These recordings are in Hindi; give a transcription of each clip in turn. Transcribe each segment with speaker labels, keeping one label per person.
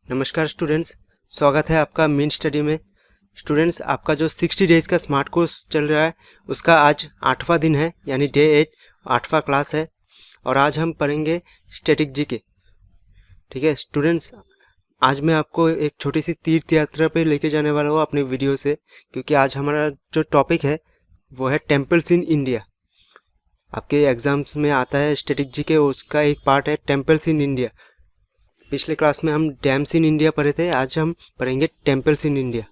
Speaker 1: नमस्कार स्टूडेंट्स, स्वागत है आपका मीन स्टडी में। स्टूडेंट्स, आपका जो 60 डेज़ का स्मार्ट कोर्स चल रहा है उसका आज 8वां दिन है, यानी डे 8, 8वां क्लास है। और आज हम पढ़ेंगे स्टैटिक जीके। ठीक है स्टूडेंट्स, आज मैं आपको एक छोटी सी तीर्थ यात्रा पे लेके जाने वाला हूँ अपने वीडियो से, क्योंकि आज हमारा जो टॉपिक है वो है टेम्पल्स इन इंडिया। आपके एग्जाम्स में आता है स्टैटिक जीके, उसका एक पार्ट है टेम्पल्स इन इंडिया। पिछले क्लास में हम डैम्स इन इंडिया पढ़े थे, आज हम पढ़ेंगे टेम्पल्स इन इंडिया।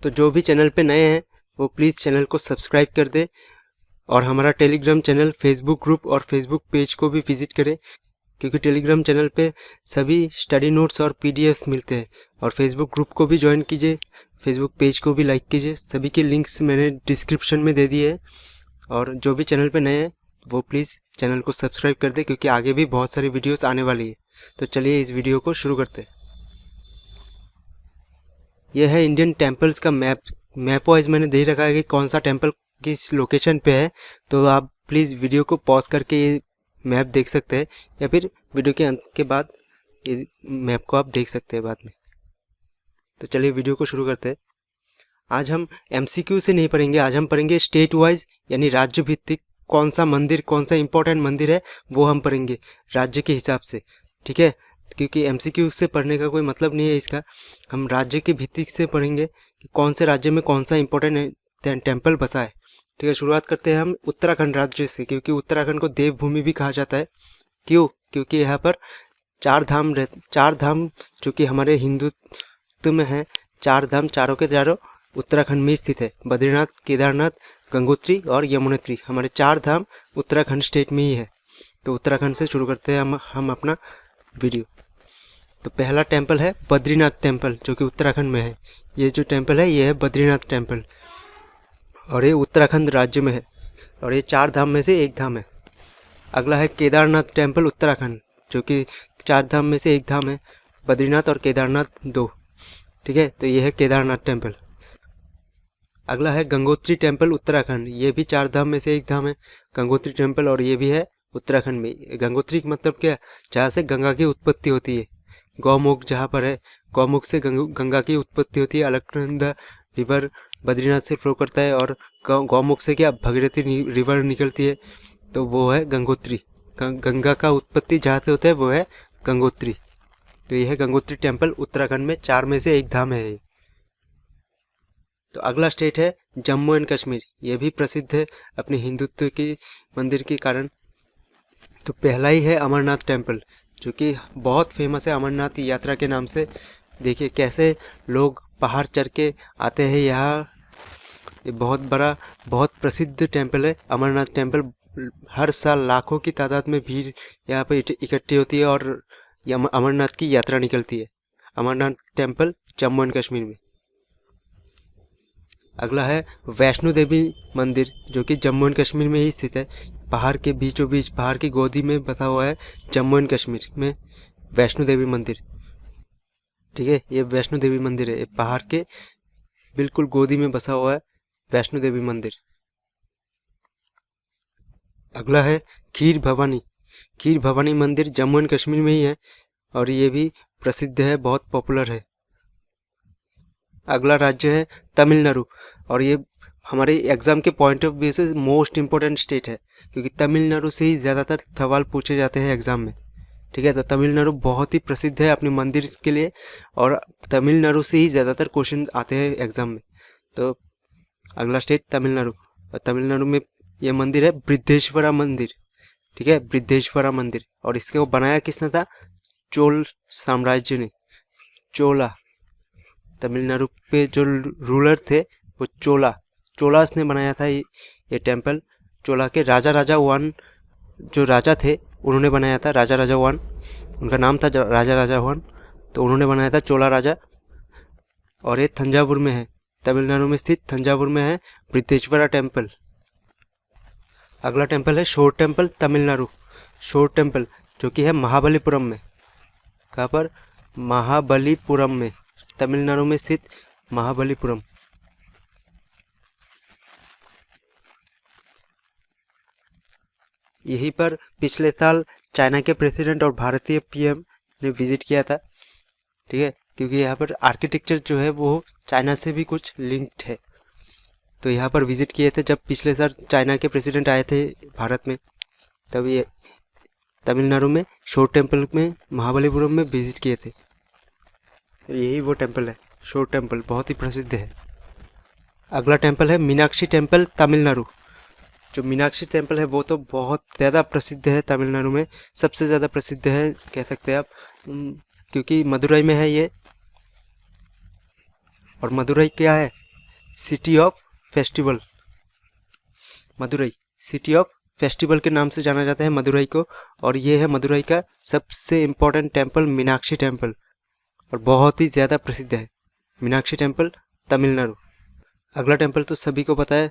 Speaker 1: तो जो भी चैनल पे नए हैं वो प्लीज़ चैनल को सब्सक्राइब कर दे और हमारा टेलीग्राम चैनल, फेसबुक ग्रुप और फेसबुक पेज को भी विजिट करें, क्योंकि टेलीग्राम चैनल पे सभी स्टडी नोट्स और पीडीएफ मिलते हैं। और फेसबुक ग्रुप को भी ज्वाइन कीजिए, फेसबुक पेज को भी लाइक कीजिए। सभी के लिंक्स मैंने डिस्क्रिप्शन में दे दिए हैं। और जो भी चैनल पे नए हैं वो प्लीज़ चैनल को सब्सक्राइब कर दे, क्योंकि आगे भी बहुत सारी वीडियोस आने वाली है। तो चलिए इस वीडियो को शुरू करते हैं। यह है इंडियन टेम्पल्स का मैप वाइज मैंने दे रखा है कि कौन सा टेम्पल किस लोकेशन पे है। तो आप प्लीज़ वीडियो को पॉज करके ये मैप देख सकते हैं, या फिर वीडियो के अंत के बाद ये मैप को आप देख सकते हैं बाद में। तो चलिए वीडियो को शुरू करते हैं। आज हम एमसीक्यू से नहीं पढ़ेंगे, आज हम पढ़ेंगे स्टेट वाइज, यानी राज्य भित्तिक कौन सा मंदिर, कौन सा इंपॉर्टेंट मंदिर है वो हम पढ़ेंगे राज्य के हिसाब से। ठीक है, क्योंकि एमसीक्यू से पढ़ने का कोई मतलब नहीं है इसका। हम राज्य के भित्तिक से पढ़ेंगे कि कौन से राज्य में कौन सा इंपॉर्टेंट टेम्पल बसा है। ठीक है, शुरुआत करते हैं हम उत्तराखंड राज्य से, क्योंकि उत्तराखंड को देवभूमि भी कहा जाता है। क्यों? क्योंकि यहाँ पर चार धाम जो कि हमारे हिंदुत्व में है। चार धाम चारों के चारों उत्तराखंड में स्थित है। बद्रीनाथ, केदारनाथ, गंगोत्री और यमुनोत्री, हमारे चार धाम उत्तराखंड स्टेट में ही है। तो उत्तराखंड से शुरू करते हैं हम अपना वीडियो। तो पहला टेम्पल है बद्रीनाथ टेम्पल, जो कि उत्तराखंड में है। ये जो टेम्पल है ये है बद्रीनाथ टेम्पल, और ये उत्तराखंड राज्य में है, और ये चार धाम में से एक धाम है। अगला है केदारनाथ टेम्पल उत्तराखंड, जो कि चार धाम में से एक धाम है। बद्रीनाथ और केदारनाथ दो। ठीक है, तो ये है केदारनाथ टेम्पल। अगला है गंगोत्री टेम्पल उत्तराखंड, ये भी चार धाम में से एक धाम है गंगोत्री टेम्पल, और ये भी है उत्तराखंड में। गंगोत्री मतलब क्या? जहाँ से गंगा की उत्पत्ति होती है। गौमुख जहाँ पर है, गौमुख से गंगा की उत्पत्ति होती है। अलकनंदा रिवर बद्रीनाथ से फ्लो करता है, और गौमुख से क्या भगीरथी रिवर निकलती है, तो वो है गंगोत्री। गंगा का उत्पत्ति जहाँ से होता है वो है गंगोत्री। तो ये है गंगोत्री टेम्पल उत्तराखंड में, चार में से एक धाम है। तो अगला स्टेट है जम्मू एंड कश्मीर, ये भी प्रसिद्ध है अपने हिंदुत्व की मंदिर के कारण। तो पहला ही है अमरनाथ टेम्पल, जो कि बहुत फेमस है अमरनाथ यात्रा के नाम से। देखिए कैसे लोग पहाड़ चढ़ के आते हैं यहाँ। ये बहुत बड़ा, बहुत प्रसिद्ध टेम्पल है अमरनाथ टेम्पल। हर साल लाखों की तादाद में भीड़ यहाँ पे इकट्ठी होती है और अमरनाथ की यात्रा निकलती है। अमरनाथ टेम्पल जम्मू एंड कश्मीर में। अगला है वैष्णो देवी मंदिर, जो कि जम्मू एंड कश्मीर में ही स्थित है। पहाड़ के बीचों बीच, पहाड़ की गोदी में बसा हुआ है जम्मू एंड कश्मीर में वैष्णो देवी मंदिर। ठीक है, ये वैष्णो देवी मंदिर है, पहाड़ के बिल्कुल गोदी में बसा हुआ है वैष्णो देवी मंदिर। अगला है खीर भवानी मंदिर, जम्मू एंड कश्मीर में ही है, और ये भी प्रसिद्ध है, बहुत पॉपुलर है। अगला राज्य है तमिलनाडु, और ये हमारे एग्जाम के पॉइंट ऑफ व्यू से मोस्ट इम्पोर्टेंट स्टेट है, क्योंकि तमिलनाडु से ही ज़्यादातर सवाल पूछे जाते हैं एग्जाम में। ठीक है, तो तमिलनाडु बहुत ही प्रसिद्ध है अपने मंदिर के लिए, और तमिलनाडु से ही ज़्यादातर क्वेश्चन आते हैं एग्जाम में। तो अगला स्टेट तमिलनाडु, और तमिलनाडु में ये मंदिर है बृद्धेश्वरा मंदिर। ठीक है, बृद्धेश्वरा मंदिर, और इसको बनाया किसने था? चोल साम्राज्य ने। चोला, तमिलनाडु पे जो रूलर थे वो चोलास ने बनाया था ये टेम्पल। चोला के राजा वन जो राजा थे उन्होंने बनाया था, राजा वन, उनका नाम था राजा वन, तो उन्होंने बनाया था चोला राजा। और ये तंजावुर में है, तमिलनाडु में स्थित तंजावुर में है बृद्धेश्वरा टेम्पल। अगला टेम्पल है शोर टेम्पल तमिलनाडु, शोर टेम्पल, जो कि है महाबलीपुरम में। कहाँ पर? महाबलीपुरम में, तमिलनाडु में स्थित महाबलीपुरम। यहीं पर पिछले साल चाइना के प्रेसिडेंट और भारतीय पीएम ने विजिट किया था। ठीक है, क्योंकि यहाँ पर आर्किटेक्चर जो है वो चाइना से भी कुछ लिंक्ड है। तो यहाँ पर विजिट किए थे जब पिछले साल चाइना के प्रेसिडेंट आए थे भारत में, तब ये तमिलनाडु में शोर टेम्पल में महाबलीपुरम में विजिट किए थे। यही वो टेम्पल है, शोर टेम्पल, बहुत ही प्रसिद्ध है। अगला टेम्पल है मीनाक्षी टेम्पल, तमिलनाडु। जो मीनाक्षी टेम्पल है वो तो बहुत ज़्यादा प्रसिद्ध है, तमिलनाडु में सबसे ज़्यादा प्रसिद्ध है कह सकते हैं आप, क्योंकि मदुरई में है ये। और मदुरई क्या है? City of festival. Madurai city of festival के नाम से जाना जाता है मदुरई को। और ये है मदुरई का सबसे इम्पोर्टेंट टेम्पल, मीनाक्षी टेम्पल, और बहुत ही ज़्यादा प्रसिद्ध है मीनाक्षी टेम्पल, तमिलनाडु। अगला टेम्पल तो सभी को पता है,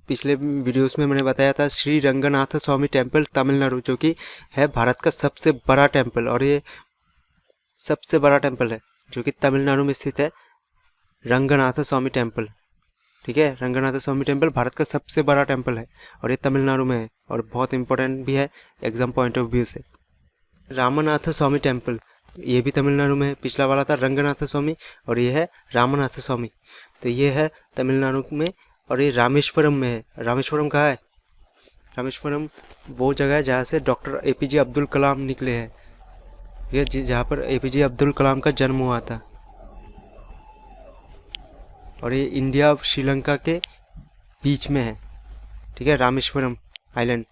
Speaker 1: पिछले वीडियोस में मैंने बताया था, श्री रंगनाथ स्वामी टेम्पल, तमिलनाडु, जो कि है भारत का सबसे बड़ा टेम्पल। और ये सबसे बड़ा टेम्पल है जो कि तमिलनाडु में स्थित है, रंगनाथ स्वामी टेम्पल। ठीक है, रंगनाथ स्वामी टेम्पल भारत का सबसे बड़ा टेम्पल है और ये तमिलनाडु में है और बहुत इंपॉर्टेंट भी है एग्जाम पॉइंट ऑफ व्यू से। रामनाथ स्वामी टेम्पल, ये भी तमिलनाडु में है। पिछला वाला था रंगनाथ स्वामी और ये है रामनाथ स्वामी। तो ये है तमिलनाडु में और ये रामेश्वरम में है। रामेश्वरम कहाँ है? रामेश्वरम वो जगह है जहाँ से डॉक्टर APJ अब्दुल कलाम निकले हैं। ये जहाँ पर APJ अब्दुल कलाम का जन्म हुआ था। और ये इंडिया और श्रीलंका के बीच में है। ठीक है, रामेश्वरम आइलैंड।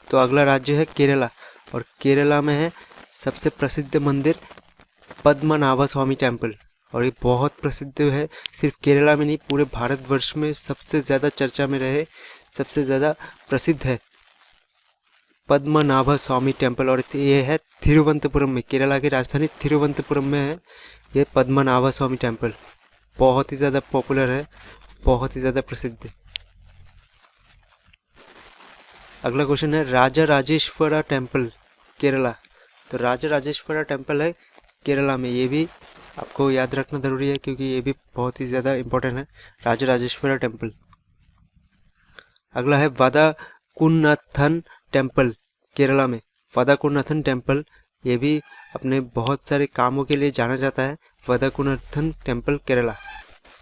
Speaker 1: तो अगला राज्य है केरला, और केरला में है सबसे प्रसिद्ध मंदिर पद्मनाभ स्वामी टेम्पल। और ये बहुत प्रसिद्ध है, सिर्फ केरला में नहीं पूरे भारतवर्ष में सबसे ज़्यादा चर्चा में रहे, सबसे ज़्यादा प्रसिद्ध है पद्मनाभ स्वामी टेम्पल। और ये है तिरुवनंतपुरम में, केरला की राजधानी तिरुवनंतपुरम में है ये पद्मनाभ स्वामी टेम्पल। बहुत ही ज़्यादा पॉपुलर है, बहुत ही ज़्यादा प्रसिद्ध है। अगला क्वेश्चन है राजा राजेश्वरा टेम्पल, केरला। तो राजा राजेश्वरा टेम्पल है केरला में, ये भी आपको याद रखना ज़रूरी है क्योंकि ये भी बहुत ही ज़्यादा इम्पोर्टेंट है, राजा राजेश्वरा टेम्पल। अगला है वदाकुन्नाथन टेम्पल, केरला में। वदाकुन्नाथन टेम्पल ये भी अपने बहुत सारे कामों के लिए जाना जाता है, वदाकुन्नाथन टेम्पल, केरला।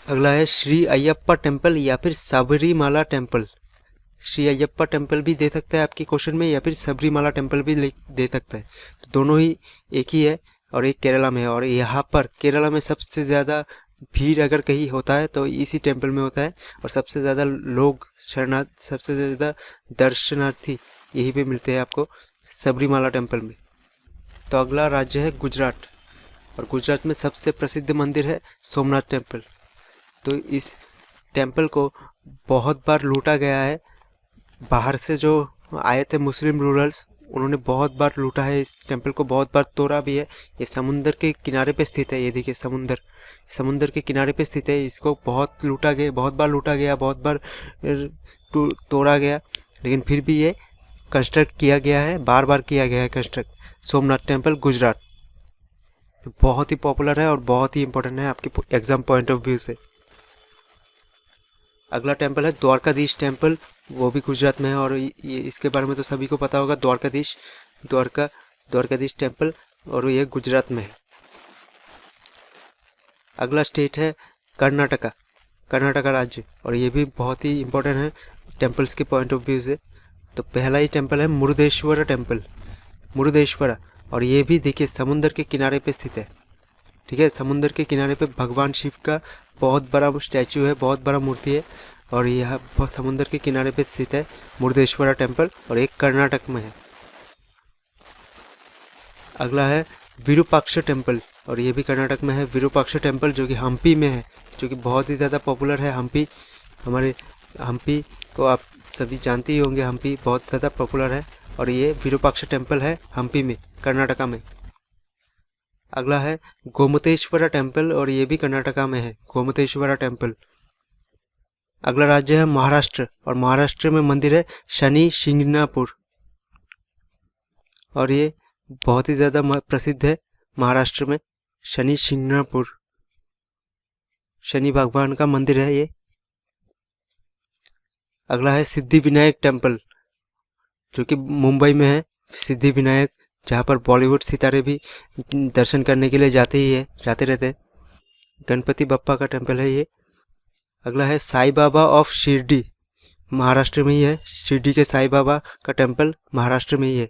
Speaker 1: अगला है श्री अयप्पा टेम्पल या फिर सबरीमाला टेम्पल। श्री अयप्पा टेम्पल भी दे सकता है आपके क्वेश्चन में, या फिर सबरीमाला टेम्पल भी दे सकता है। तो दोनों ही एक ही है और एक केरला में है। और यहाँ पर केरला में सबसे ज़्यादा भीड़ अगर कहीं होता है तो इसी टेम्पल में होता है, और सबसे ज़्यादा लोग शरणार्थी, सबसे ज़्यादा दर्शनार्थी यहीं पे मिलते हैं आपको, सबरीमाला टेम्पल में। तो अगला राज्य है गुजरात, और गुजरात में सबसे प्रसिद्ध मंदिर है सोमनाथ टेम्पल। तो इस टेम्पल को बहुत बार लूटा गया है, बाहर से जो आए थे मुस्लिम रूलर्स उन्होंने बहुत बार लूटा है इस टेम्पल को, बहुत बार तोड़ा भी है। ये समुंदर के किनारे पे स्थित है, ये देखिए समुंदर के किनारे पे स्थित है। इसको बहुत लूटा गया, बहुत बार लूटा गया, बहुत बार तोड़ा गया, लेकिन फिर भी ये कंस्ट्रक्ट किया गया है, बार बार किया गया है कंस्ट्रक्ट, सोमनाथ टेम्पल गुजरात। तो बहुत ही पॉपुलर है और बहुत ही इंपॉर्टेंट है आपके एग्जाम पॉइंट ऑफ व्यू से। अगला टेम्पल है द्वारकाधीश टेम्पल, वो भी गुजरात में है, और ये इसके बारे में तो सभी को पता होगा, द्वारकाधीश टेम्पल, और ये गुजरात में है। अगला स्टेट है कर्नाटका राज्य, और ये भी बहुत ही इंपॉर्टेंट है टेम्पल्स के पॉइंट ऑफ व्यू से। तो पहला ही टेम्पल है मुरुदेश्वरा टेम्पल, मुरुदेश्वरा, और ये भी देखिए समुंदर के किनारे पे स्थित है। ठीक है, समुंदर के किनारे पे भगवान शिव का बहुत बड़ा स्टैचू है, बहुत बड़ा मूर्ति है, और यह समुंदर के किनारे पे स्थित है मुरुदेश्वरा टेम्पल, और एक कर्नाटक में है। अगला है विरूपाक्ष टेम्पल, और ये भी कर्नाटक में है, विरूपाक्ष टेम्पल, जो कि हम्पी में है, जो कि बहुत ही ज़्यादा पॉपुलर है। हमारे हम्पी को आप सभी जानते ही होंगे, हम्पी बहुत ज़्यादा पॉपुलर है, और ये विरूपाक्ष टेम्पल है हम्पी में, कर्नाटका में। अगला है गोमतेश्वरा टेम्पल, और ये भी कर्नाटका में है, गोमतेश्वरा टेम्पल। अगला राज्य है महाराष्ट्र, और महाराष्ट्र में मंदिर है शनि शिंगणापुर, और ये बहुत ही ज़्यादा प्रसिद्ध है महाराष्ट्र में, शनि शिंगणापुर, शनि भगवान का मंदिर है ये। अगला है सिद्धि विनायक टेम्पल, जो कि मुंबई में है, सिद्धि विनायक जहाँ पर बॉलीवुड सितारे भी दर्शन करने के लिए जाते रहते हैं। गणपति बप्पा का टेम्पल है ये। अगला है साईं बाबा ऑफ शिरडी, महाराष्ट्र में ही है। शिरडी के साईं बाबा का टेम्पल महाराष्ट्र में ही है।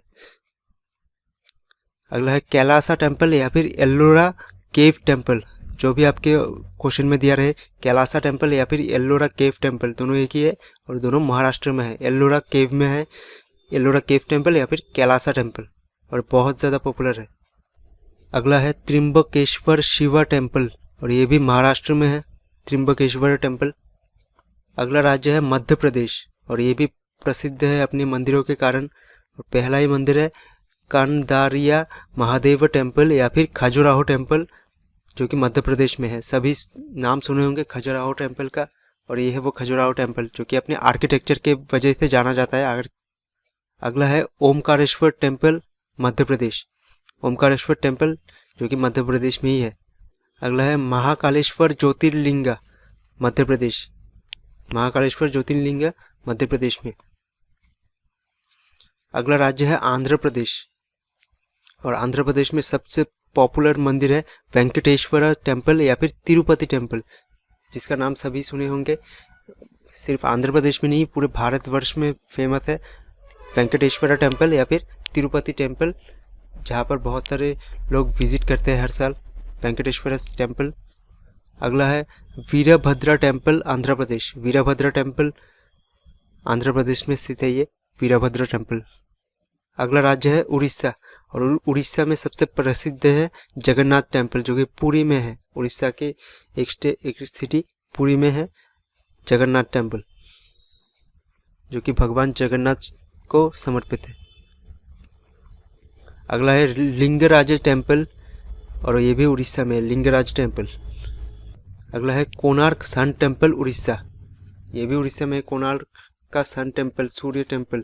Speaker 1: अगला है कैलासा टेम्पल या फिर एल्लोरा केव टेम्पल, जो भी आपके क्वेश्चन में दिया रहे, कैलासा टेम्पल या फिर एल्लोरा केव टेम्पल, दोनों एक ही है और दोनों महाराष्ट्र में है। एल्लोरा केव में है, एल्लोरा केव टेम्पल या फिर कैलासा टेम्पल, और बहुत ज़्यादा पॉपुलर है। अगला है त्रिम्बकेश्वर शिवा टेम्पल, और ये भी महाराष्ट्र में है, त्रिम्बकेश्वर टेम्पल। अगला राज्य है मध्य प्रदेश, और ये भी प्रसिद्ध है अपने मंदिरों के कारण। और पहला ही मंदिर है कांदारिया महादेव टेम्पल या फिर खजुराहो टेम्पल, जो कि मध्य प्रदेश में है। सभी नाम सुने होंगे खजुराहो टेम्पल का, और ये है वो खजुराहो टेम्पल जो कि अपने आर्किटेक्चर के वजह से जाना जाता है। अगला है ओमकारेश्वर टेम्पल, मध्य प्रदेश। ओमकारेश्वर टेम्पल जो कि मध्य प्रदेश में ही है। अगला है महाकालेश्वर ज्योतिर्लिंगा, मध्य प्रदेश। महाकालेश्वर ज्योतिर्लिंगा मध्य प्रदेश में। अगला राज्य है आंध्र प्रदेश, और आंध्र प्रदेश में सबसे पॉपुलर मंदिर है वेंकटेश्वर टेम्पल या फिर तिरुपति टेम्पल, जिसका नाम सभी सुने होंगे। सिर्फ आंध्र प्रदेश में नहीं, पूरे भारतवर्ष में फेमस है वेंकटेश्वर टेम्पल या फिर तिरुपति टेम्पल, जहाँ पर बहुत सारे लोग विजिट करते हैं हर साल, वेंकटेश्वर टेम्पल। अगला है वीरभद्रा टेम्पल, आंध्र प्रदेश। वीरभद्रा टेम्पल आंध्र प्रदेश में स्थित है ये वीरभद्रा टेम्पल। अगला राज्य है उड़ीसा, और उड़ीसा में सबसे प्रसिद्ध है जगन्नाथ टेम्पल, जो कि पुरी में है। उड़ीसा के एक सिटी पुरी में है जगन्नाथ टेम्पल, जो कि भगवान जगन्नाथ को समर्पित है। अगला है लिंगराज टेम्पल, और ये भी उड़ीसा में है, लिंगराज टेम्पल। अगला है कोणार्क सन टेम्पल, उड़ीसा। ये भी उड़ीसा में है, कोणार्क का सन टेम्पल, सूर्य टेम्पल,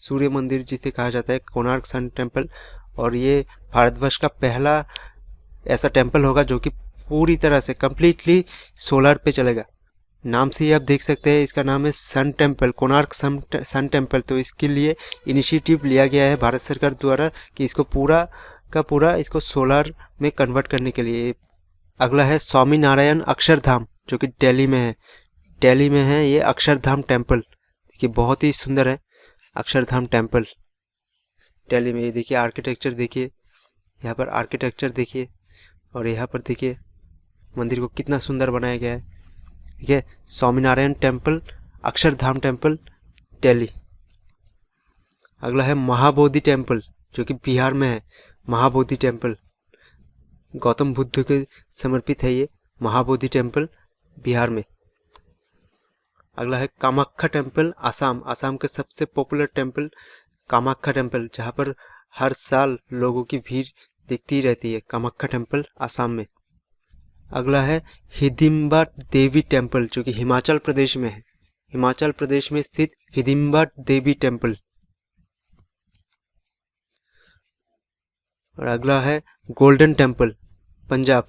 Speaker 1: सूर्य मंदिर जिसे कहा जाता है, कोणार्क सन टेम्पल। और ये भारतवर्ष का पहला ऐसा टेम्पल होगा जो कि पूरी तरह से कंप्लीटली सोलर पे चलेगा। नाम से ही आप देख सकते हैं, इसका नाम है sun temple, Konark sun temple. तो इसके लिए इनिशिएटिव लिया गया है भारत सरकार द्वारा कि इसको पूरा का पूरा इसको सोलर में कन्वर्ट करने के लिए। अगला है स्वामी नारायण अक्षरधाम, जो कि दिल्ली में है। दिल्ली में है ये अक्षरधाम टेम्पल, देखिए बहुत ही सुंदर है अक्षरधाम टेम्पल दिल्ली में। ये देखिए आर्किटेक्चर, देखिए यहाँ पर आर्किटेक्चर देखिए, और यहाँ पर देखिए मंदिर को कितना सुंदर बनाया गया है। ठीक है, स्वामीनारायण टेम्पल, अक्षरधाम टेम्पल, दिल्ली। अगला है महाबोधि टेम्पल, जो कि बिहार में है। महाबोधि टेम्पल गौतम बुद्ध के समर्पित है ये महाबोधि टेम्पल, बिहार में। अगला है कामाख्या टेम्पल, आसाम। आसाम का सबसे पॉपुलर टेम्पल कामाख्या टेम्पल, जहाँ पर हर साल लोगों की भीड़ दिखती रहती है, कामाख्या टेम्पल आसाम में। अगला है हिडिंबा देवी टेम्पल, जो कि हिमाचल प्रदेश में है। हिमाचल प्रदेश में स्थित हिडिंबा देवी टेम्पल। और अगला है गोल्डन टेम्पल, पंजाब।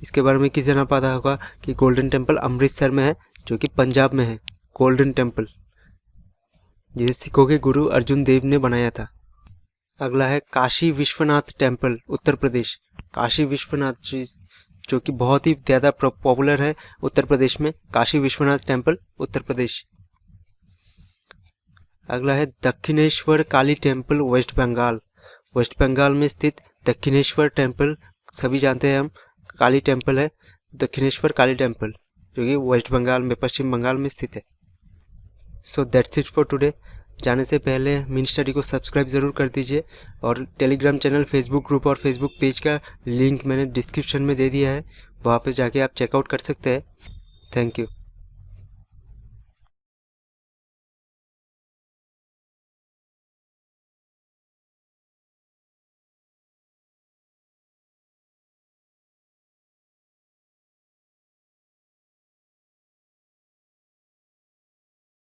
Speaker 1: इसके बारे में किसी ने पता होगा कि गोल्डन टेम्पल अमृतसर में है, जो कि पंजाब में है। गोल्डन टेम्पल जिसे सिखों के गुरु अर्जुन देव ने बनाया था। अगला है काशी विश्वनाथ टेम्पल, उत्तर प्रदेश। काशी विश्वनाथ जो कि बहुत ही ज़्यादा पॉपुलर है उत्तर प्रदेश में, काशी विश्वनाथ टेम्पल, उत्तर प्रदेश। अगला है Dakshineswar Kali temple, West Bengal. West Bengal में स्थित दक्षिणेश्वर टेम्पल, सभी जानते हैं हम, काली टेम्पल है, दक्षिणेश्वर काली टेम्पल, जो कि वेस्ट बंगाल में, पश्चिम बंगाल में स्थित है। So that's it for today. जाने से पहले मिन स्टडी को सब्सक्राइब ज़रूर कर दीजिए, और टेलीग्राम चैनल, फेसबुक ग्रुप और फेसबुक पेज का लिंक मैंने डिस्क्रिप्शन में दे दिया है, वहाँ पे जाके आप चेकआउट कर सकते हैं। Thank you.